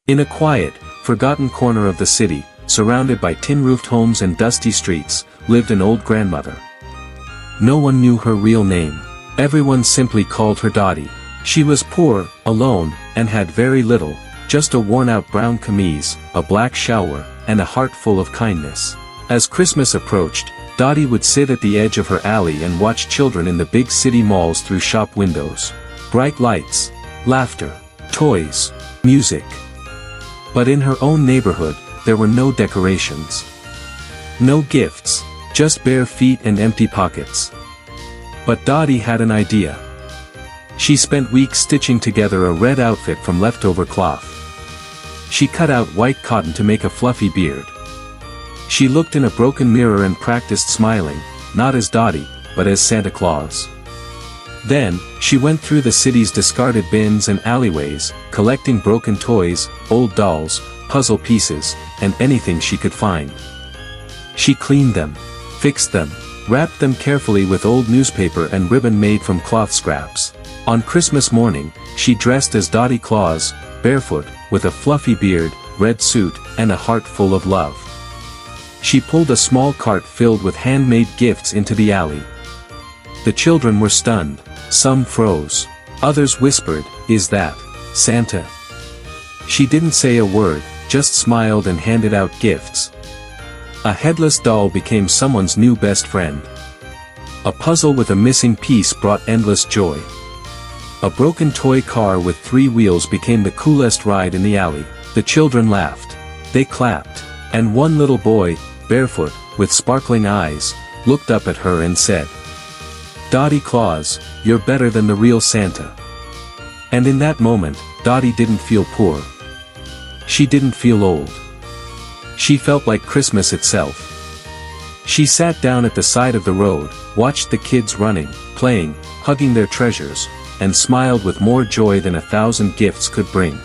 In a quiet, forgotten corner of the city, surrounded by tin-roofed homes and dusty streets, lived an old grandmother. No one knew her real name. Everyone simply called her Dadi. She was poor, alone, and had very little, just a worn-out brown camise, a black shower, and a heart full of kindness. As Christmas approached, Dadi would sit at the edge of her alley and watch children in the big city malls through shop windows. Bright lights, laughter, toys, music. But in her own neighborhood, there were no decorations. No gifts, just bare feet and empty pockets. But Dadi had an idea. She spent weeks stitching together a red outfit from leftover cloth. She cut out white cotton to make a fluffy beard. She looked in a broken mirror and practiced smiling, not as Dadi, but as Santa Claus. Then, she went through the city's discarded bins and alleyways, collecting broken toys, old dolls, puzzle pieces, and anything she could find. She cleaned them, fixed them, wrapped them carefully with old newspaper and ribbon made from cloth scraps. On Christmas morning, she dressed as Dadi Claus, barefoot, with a fluffy beard, red suit, and a heart full of love. She pulled a small cart filled with handmade gifts into the alley. The children were stunned. Some froze. Others whispered, "Is that Santa?" She didn't say a word, just smiled and handed out gifts. A headless doll became someone's new best friend. A puzzle with a missing piece brought endless joy. A broken toy car with 3 wheels became the coolest ride in the alley. The children laughed. They clapped. And one little boy, barefoot, with sparkling eyes, looked up at her and said, "Dadi Claus, you're better than the real Santa." And in that moment, Dadi didn't feel poor. She didn't feel old. She felt like Christmas itself. She sat down at the side of the road, watched the kids running, playing, hugging their treasures, and smiled with more joy than 1,000 gifts could bring.